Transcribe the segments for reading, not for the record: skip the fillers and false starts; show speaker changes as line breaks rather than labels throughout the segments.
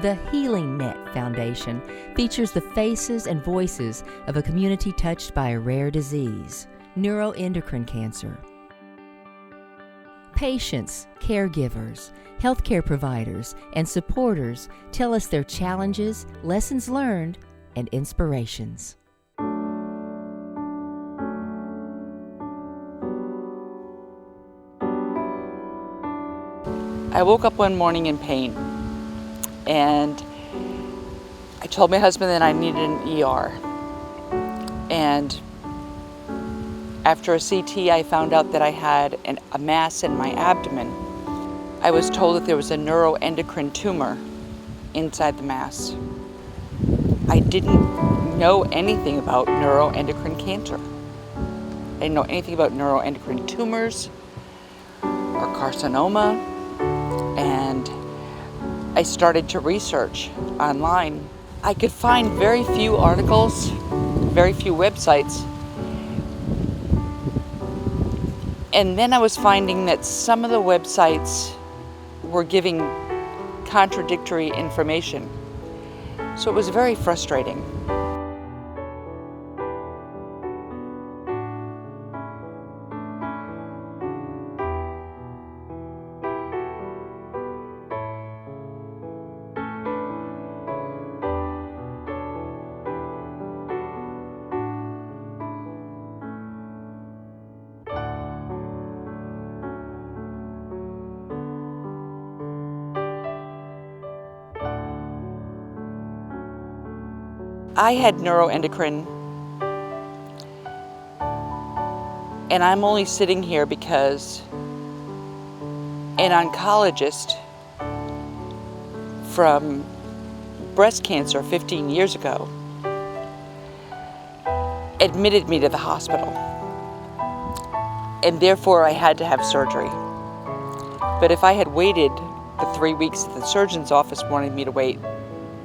The Healing Net Foundation features the faces and voices of a community touched by a rare disease, neuroendocrine cancer. Patients, caregivers, healthcare providers, and supporters tell us their challenges, lessons learned, and inspirations.
I woke up one morning in pain, and I told my husband that I needed an ER. And after a CT, I found out that I had a mass in my abdomen. I was told that there was a neuroendocrine tumor inside the mass. I didn't know anything about neuroendocrine cancer. I didn't know anything about neuroendocrine tumors or carcinoma, and I started to research online. I could find very few articles, very few websites, and then I was finding that some of the websites were giving contradictory information. So it was very frustrating. I had neuroendocrine, and I'm only sitting here because an oncologist from breast cancer 15 years ago admitted me to the hospital, and therefore I had to have surgery. But if I had waited the 3 weeks that the surgeon's office wanted me to wait,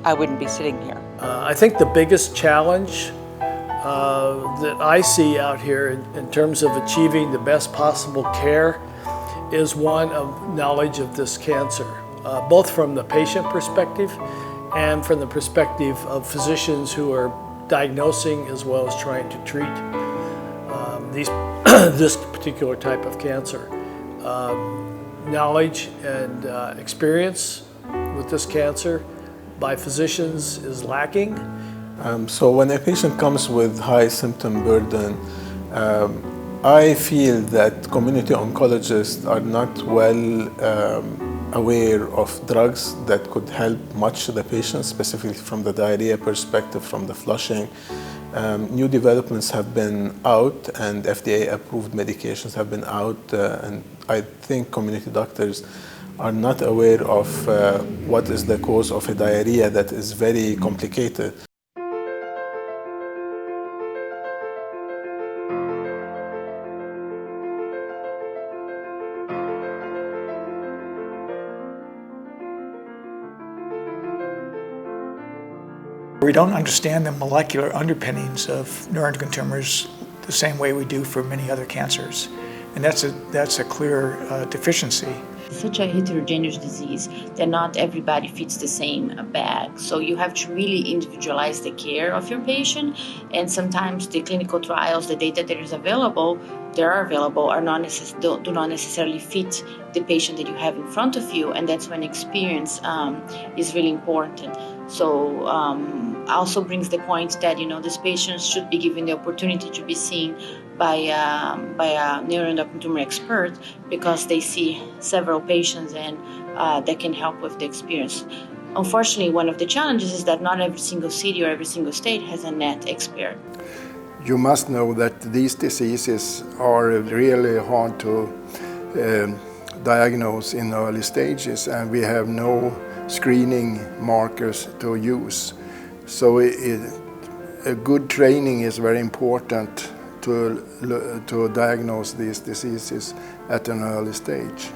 I wouldn't be sitting here.
I think the biggest challenge that I see out here in terms of achieving the best possible care is one of knowledge of this cancer, both from the patient perspective and from the perspective of physicians who are diagnosing as well as trying to treat this particular type of cancer. Knowledge and experience with this cancer by physicians is lacking.
So when a patient comes with high symptom burden, I feel that community oncologists are not well aware of drugs that could help much the patient, specifically from the diarrhea perspective, from the flushing. New developments have been out, and FDA-approved medications have been out, and I think community doctors are not aware of what is the cause of a diarrhea that is very complicated.
We don't understand the molecular underpinnings of neuroendocrine tumors the same way we do for many other cancers. And that's a clear deficiency.
It's such a heterogeneous disease that not everybody fits the same bag. So you have to really individualize the care of your patient. And sometimes the clinical trials, the data that is available, are not do not necessarily fit the patient that you have in front of you. And that's when experience is really important. So also brings the point that, these patients should be given the opportunity to be seen by a neuroendocrine tumor expert, because they see several patients and that can help with the experience. Unfortunately, one of the challenges is that not every single city or every single state has a NET expert.
You must know that these diseases are really hard to diagnose in early stages, and we have no screening markers to use. So a good training is very important to diagnose these diseases at an early stage.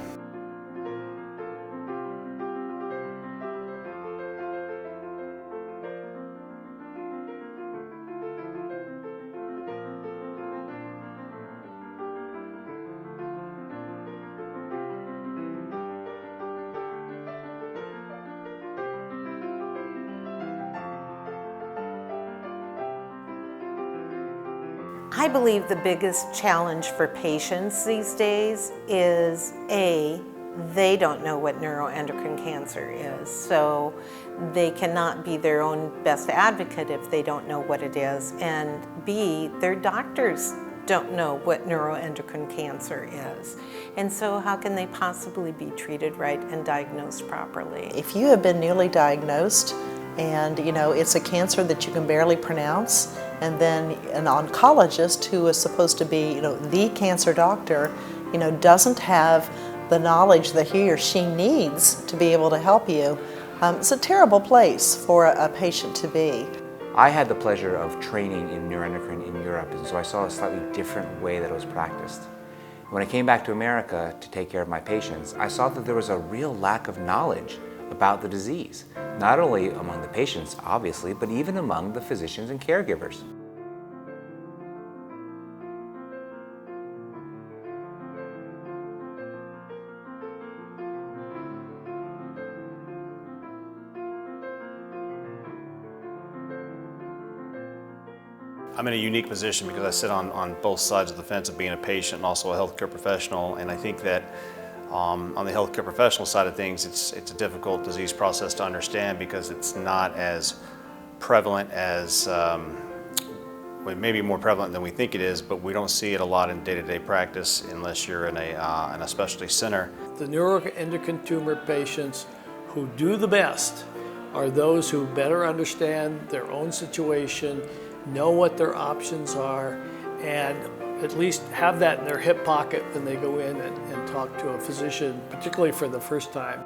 I believe the biggest challenge for patients these days is they don't know what neuroendocrine cancer is, so they cannot be their own best advocate if they don't know what it is, and B, their doctors don't know what neuroendocrine cancer is. And so how can they possibly be treated right and diagnosed properly?
If you have been newly diagnosed and it's a cancer that you can barely pronounce, and then an oncologist who is supposed to be the cancer doctor doesn't have the knowledge that he or she needs to be able to help you, it's a terrible place for a patient to be.
I had the pleasure of training in neuroendocrine in Europe, and so I saw a slightly different way that it was practiced. When I came back to America to take care of my patients, I saw that there was a real lack of knowledge about the disease, not only among the patients, obviously, but even among the physicians and caregivers.
I'm in a unique position because I sit on both sides of the fence of being a patient and also a healthcare professional, and I think that on the healthcare professional side of things, it's a difficult disease process to understand because it's not as prevalent as, well, maybe more prevalent than we think it is, but we don't see it a lot in day-to-day practice unless you're in a specialty center.
The neuroendocrine tumor patients who do the best are those who better understand their own situation, know what their options are, and at least have that in their hip pocket when they go in and talk to a physician, particularly for the first time.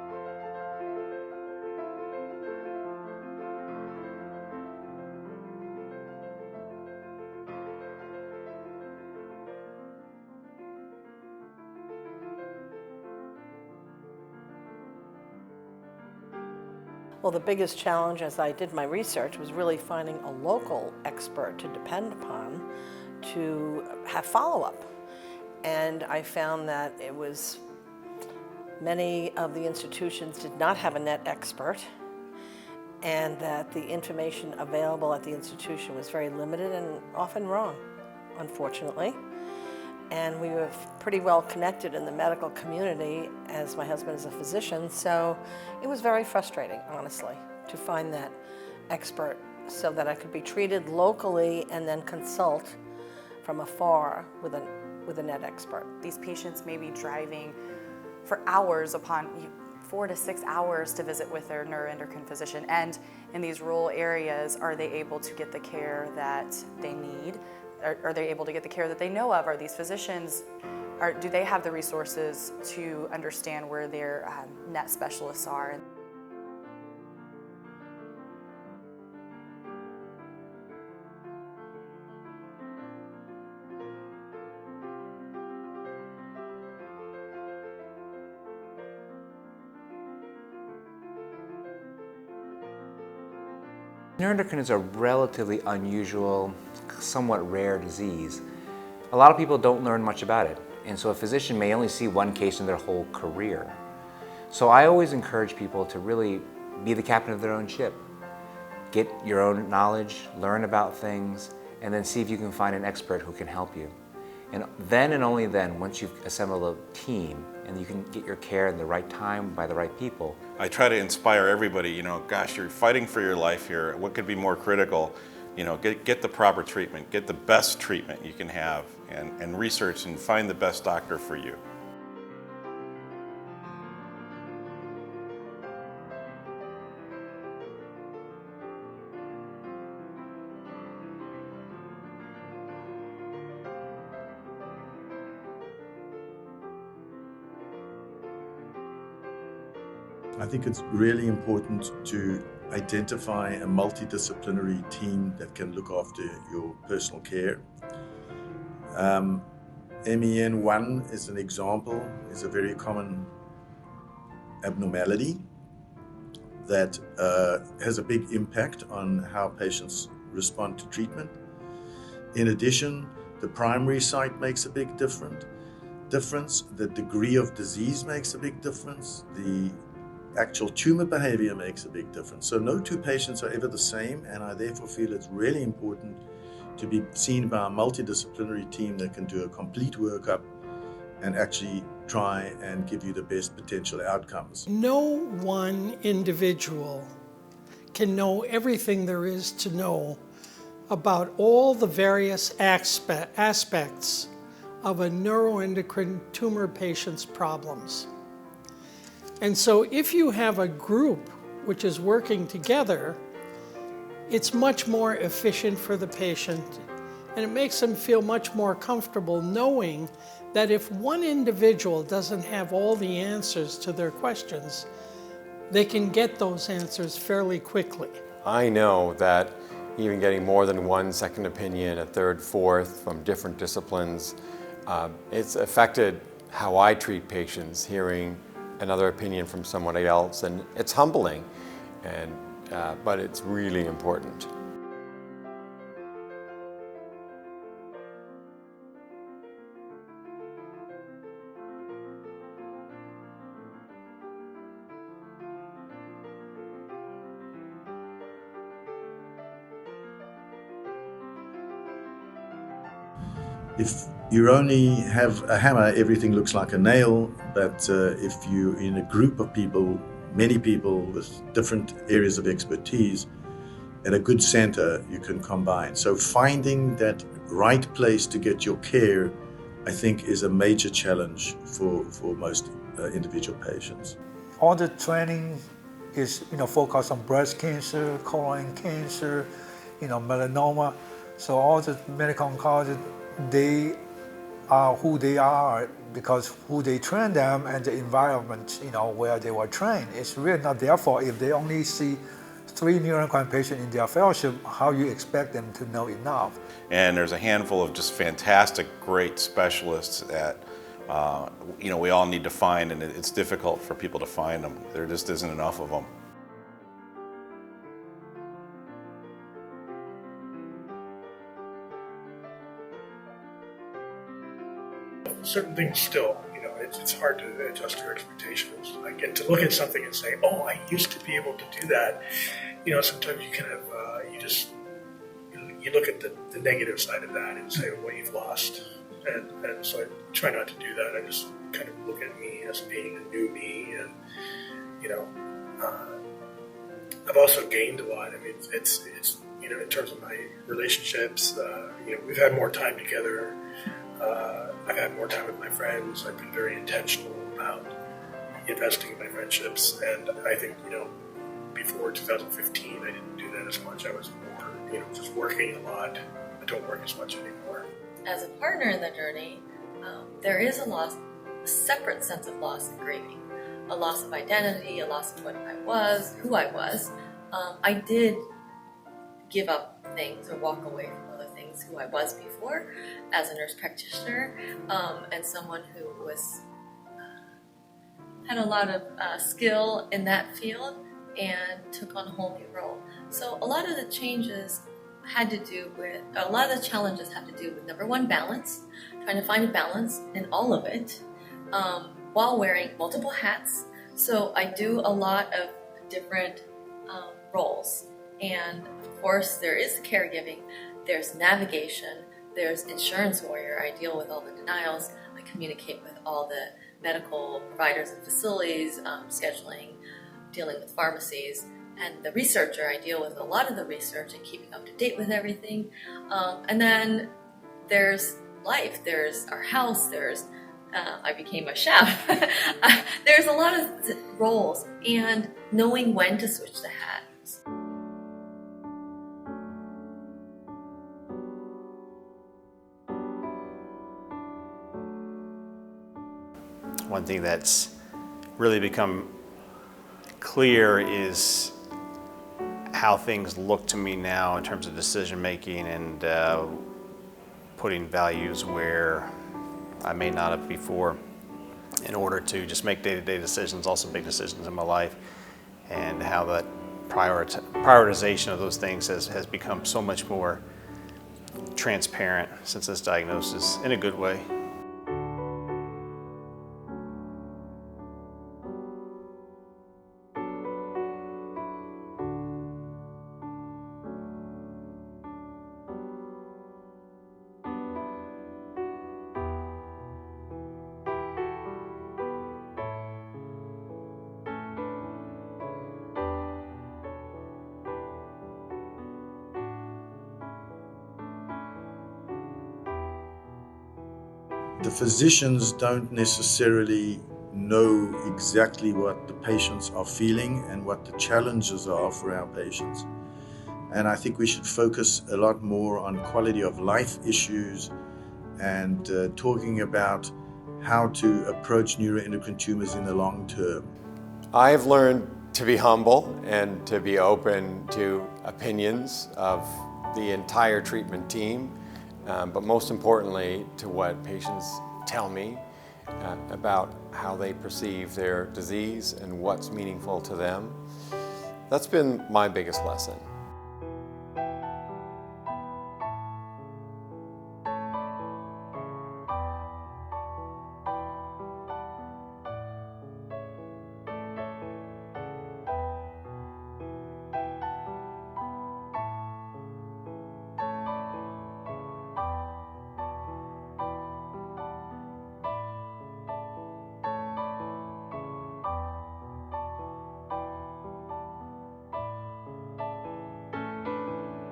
Well, the biggest challenge as I did my research was really finding a local expert to depend upon to have follow-up. And I found that many of the institutions did not have a NET expert, and that the information available at the institution was very limited and often wrong, unfortunately. And we were pretty well connected in the medical community, as my husband is a physician, so it was very frustrating, honestly, to find that expert so that I could be treated locally and then consult from afar with a NET expert.
These patients may be driving for hours upon 4 to 6 hours to visit with their neuroendocrine physician, and in these rural areas, are they able to get the care that they need? Are they able to get the care that they know of? Are these physicians, do they have the resources to understand where their NET specialists are?
Neuroendocrine is a relatively unusual, somewhat rare disease. A lot of people don't learn much about it, and so a physician may only see one case in their whole career. So I always encourage people to really be the captain of their own ship. Get your own knowledge, learn about things, and then see if you can find an expert who can help you. And then and only then, once you've assembled a team and you can get your care in the right time by the right people.
I try to inspire everybody, gosh, you're fighting for your life here. What could be more critical? Get the proper treatment, get the best treatment you can have, and research and find the best doctor for you.
I think it's really important to identify a multidisciplinary team that can look after your personal care. MEN1 is an example, is a very common abnormality that has a big impact on how patients respond to treatment. In addition, the primary site makes a big difference. The degree of disease makes a big difference. The actual tumor behavior makes a big difference. So no two patients are ever the same, and I therefore feel it's really important to be seen by a multidisciplinary team that can do a complete workup and actually try and give you the best potential outcomes.
No one individual can know everything there is to know about all the various aspects of a neuroendocrine tumor patient's problems. And so if you have a group which is working together, it's much more efficient for the patient, and it makes them feel much more comfortable knowing that if one individual doesn't have all the answers to their questions, they can get those answers fairly quickly.
I know that even getting more than one second opinion, a third, fourth from different disciplines, it's affected how I treat patients, hearing another opinion from someone else, and it's humbling, but it's really important.
If you only have a hammer, everything looks like a nail, but if you're in a group of people, many people with different areas of expertise, at a good center, you can combine. So finding that right place to get your care, I think, is a major challenge for most individual patients.
All the training is, focused on breast cancer, colon cancer, melanoma. So all the medical oncologists, they are who they are because who they train them and the environment, where they were trained. It's really not their fault. If they only see 3 neuroendocrine patients in their fellowship, how you expect them to know enough?
And there's a handful of just fantastic, great specialists that we all need to find, and it's difficult for people to find them. There just isn't enough of them.
Certain things still, it's hard to adjust your expectations. I get to look at something and say, oh, I used to be able to do that. Sometimes you kind of, you look at the negative side of that and say, well, you've lost. And so I try not to do that. I just kind of look at me as being a new me. And, I've also gained a lot. I mean, it's in terms of my relationships, we've had more time together. I've had more time with my friends. I've been very intentional about investing in my friendships, and I think, before 2015, I didn't do that as much. I was more, just working a lot. I don't work as much anymore.
As a partner in the journey, there is a separate sense of loss and grieving, a loss of identity, a loss of what I was, who I was. I did give up things or walk away from who I was before as a nurse practitioner, and someone who was had a lot of skill in that field and took on a whole new role. So a lot of the challenges have to do with, number one, balance, trying to find a balance in all of it, while wearing multiple hats. So I do a lot of different roles, and of course there is the caregiving. There's navigation, there's insurance warrior. I deal with all the denials. I communicate with all the medical providers and facilities, scheduling, dealing with pharmacies. And the researcher, I deal with a lot of the research and keeping up to date with everything. And then there's life, there's our house, I became a chef. There's a lot of roles, and knowing when to switch the hats.
One thing that's really become clear is how things look to me now in terms of decision making and putting values where I may not have before, in order to just make day-to-day decisions, also big decisions in my life, and how that prioritization of those things has become so much more transparent since this diagnosis, in a good way.
the physicians don't necessarily know exactly what the patients are feeling and what the challenges are for our patients. And I think we should focus a lot more on quality of life issues and talking about how to approach neuroendocrine tumors in the long term.
I've learned to be humble and to be open to opinions of the entire treatment team, but most importantly to what patients tell me about how they perceive their disease and what's meaningful to them. That's been my biggest lesson.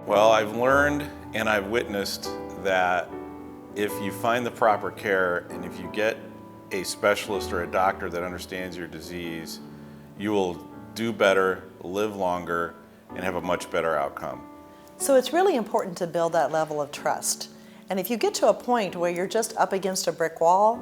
Well, I've learned and I've witnessed that if you find the proper care and if you get a specialist or a doctor that understands your disease, you will do better, live longer, and have a much better outcome.
So it's really important to build that level of trust. And if you get to a point where you're just up against a brick wall,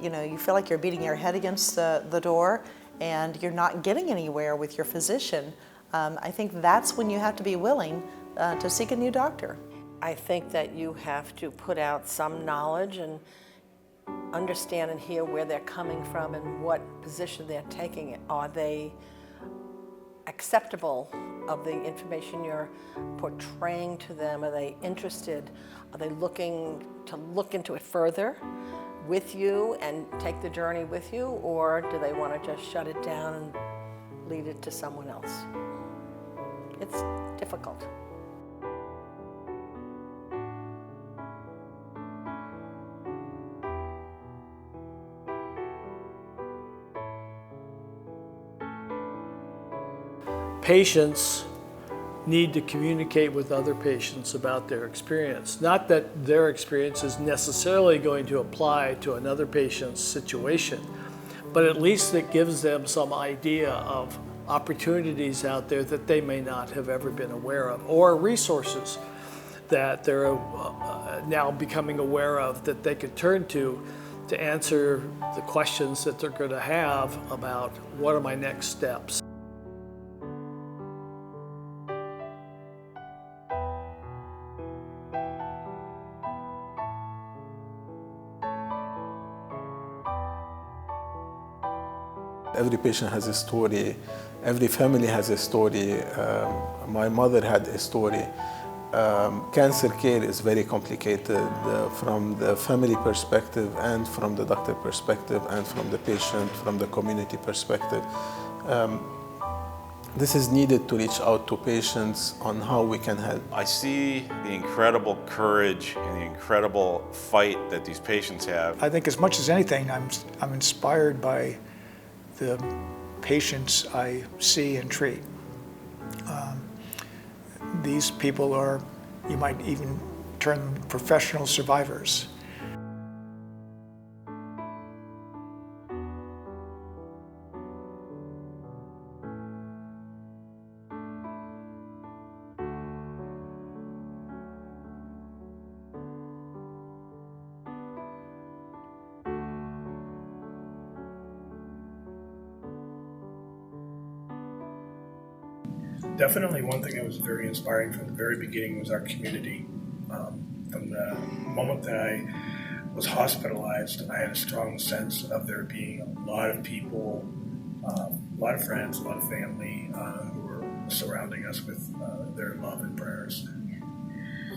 you feel like you're beating your head against the door and you're not getting anywhere with your physician, I think that's when you have to be willing to seek a new doctor.
I think that you have to put out some knowledge and understand and hear where they're coming from and what position they're taking. Are they acceptable of the information you're portraying to them? Are they interested? Are they looking to look into it further with you and take the journey with you? Or do they want to just shut it down and lead it to someone else? It's difficult.
Patients need to communicate with other patients about their experience. Not that their experience is necessarily going to apply to another patient's situation, but at least it gives them some idea of opportunities out there that they may not have ever been aware of, or resources that they're now becoming aware of that they could turn to answer the questions that they're going to have about what are my next steps.
Every patient has a story, every family has a story. My mother had a story. Cancer care is very complicated from the family perspective and from the doctor perspective and from the patient, from the community perspective. This is needed to reach out to patients on how we can help.
I see the incredible courage and the incredible fight that these patients have.
I think as much as anything, I'm inspired by the patients I see and treat. These people are, you might even term them professional survivors.
Definitely one thing that was very inspiring from the very beginning was our community. From the moment that I was hospitalized, I had a strong sense of there being a lot of people, a lot of friends, a lot of family who were surrounding us with their love and prayers.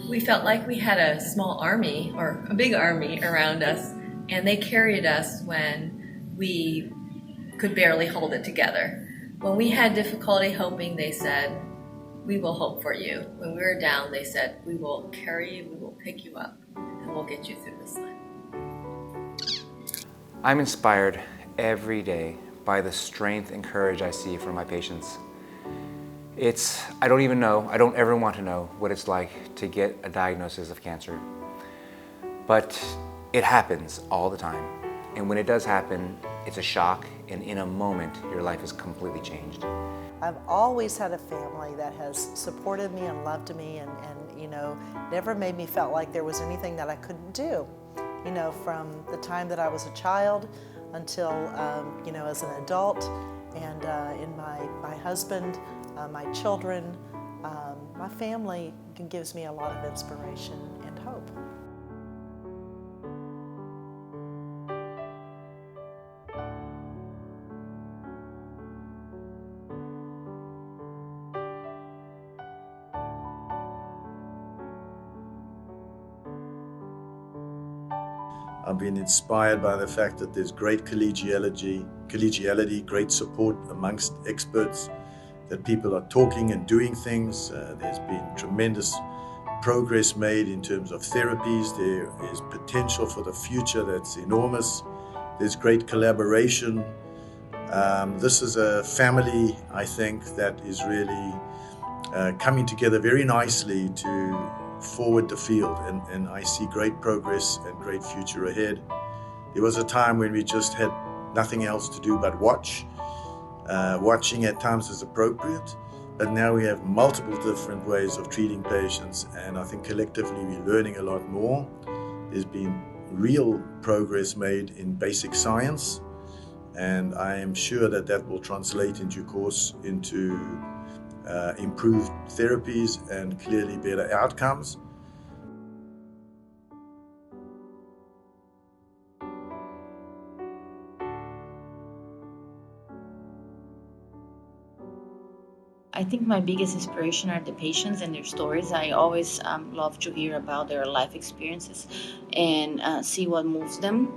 We felt like we had a small army, or a big army around us, and they carried us when we could barely hold it together. When we had difficulty hoping, they said, "We will hope for you." When we were down, they said, "We will carry you, we will pick you up, and we'll get you through this line."
I'm inspired every day by the strength and courage I see from my patients. I don't ever want to know what it's like to get a diagnosis of cancer. But It happens all the time. And when it does happen, it's a shock, and in a moment, your life is completely changed.
I've always had a family that has supported me and loved me and never made me felt like there was anything that I couldn't do. From the time that I was a child until, as an adult, and in my husband, my children, my family gives me a lot of inspiration and hope.
I've been inspired by the fact that there's great collegiality, great support amongst experts, that people are talking and doing things. There's been tremendous progress made in terms of therapies. There is potential for the future that's enormous. There's great collaboration. This is a family, I think, that is really coming together very nicely to forward the field, and I see great progress and great future ahead. There was a time when we just had nothing else to do but watch. Watching at times is appropriate, but now we have multiple different ways of treating patients, and I think collectively we're learning a lot more. There's been real progress made in basic science, and I am sure that that will translate in due course into improved therapies and clearly better outcomes.
I think my biggest inspiration are the patients and their stories. I always love to hear about their life experiences and see what moves them.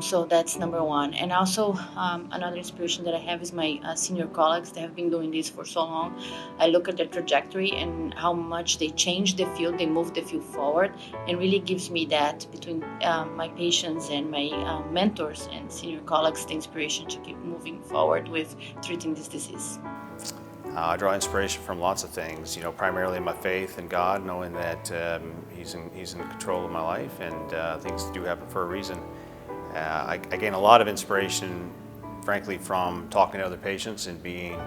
So that's number one. And also another inspiration that I have is my senior colleagues. They have been doing this for so long. I look at their trajectory and how much they change the field, they move the field forward, and really gives me that between my patients and my mentors and senior colleagues, the inspiration to keep moving forward with treating this disease.
I draw inspiration from lots of things, primarily my faith in God, knowing that He's in control of my life, and things do happen for a reason. I gain a lot of inspiration, frankly, from talking to other patients and being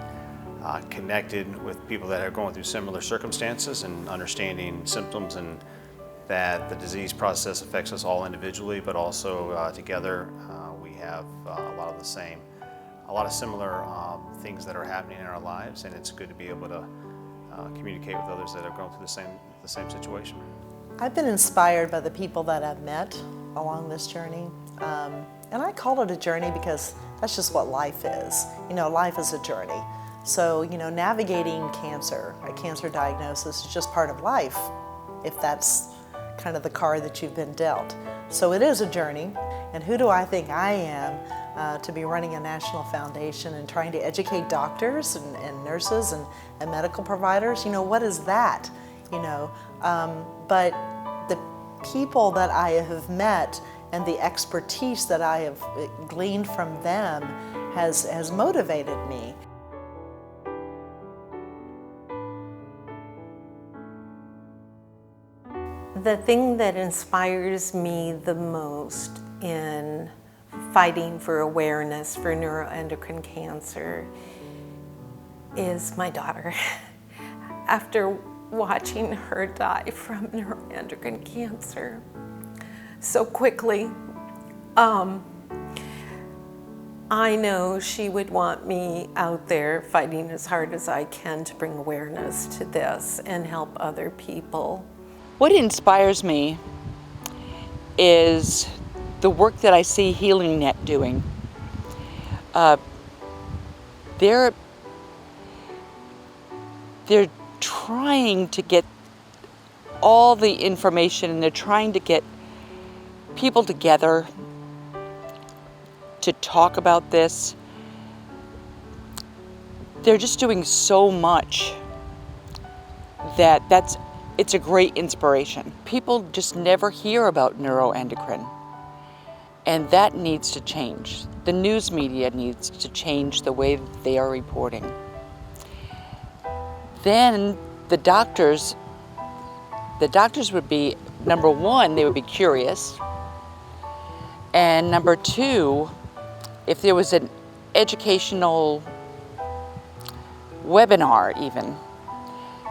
connected with people that are going through similar circumstances and understanding symptoms, and that the disease process affects us all individually, but also together we have a lot of similar things that are happening in our lives, and it's good to be able to communicate with others that are going through the same situation.
I've been inspired by the people that I've met along this journey, and I call it a journey because that's just what life is. Life is a journey. So, navigating cancer, a cancer diagnosis is just part of life, if that's kind of the card that you've been dealt. So it is a journey, and who do I think I am to be running a national foundation and trying to educate doctors and nurses and medical providers? What is that? But the people that I have met and the expertise that I have gleaned from them has motivated me.
The thing that inspires me the most in fighting for awareness for neuroendocrine cancer is my daughter. After watching her die from neuroendocrine cancer so quickly, I know she would want me out there fighting as hard as I can to bring awareness to this and help other people.
What inspires me is the work that I see Healing Net doing. They're trying to get all the information, and they're trying to get people together to talk about this. They're just doing so much that it's a great inspiration. People just never hear about neuroendocrine, and that needs to change. The news media needs to change the way that they are reporting. Then the doctors would be, number one, they would be curious, And number two, if there was an educational webinar even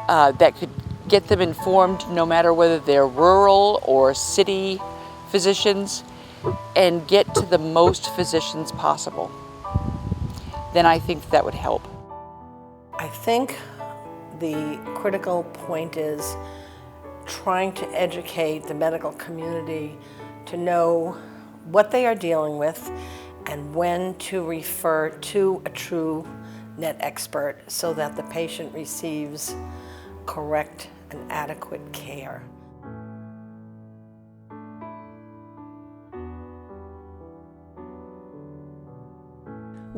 that could get them informed no matter whether they're rural or city physicians, and get to the most physicians possible, then I think that would help.
I think the critical point is trying to educate the medical community to know what they are dealing with and when to refer to a true net expert so that the patient receives correct and adequate care.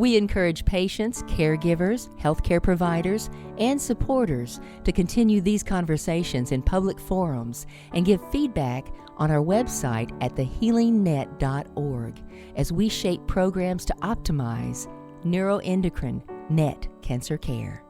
We encourage patients, caregivers, healthcare providers, and supporters to continue these conversations in public forums and give feedback on our website at thehealingnet.org as we shape programs to optimize neuroendocrine net cancer care.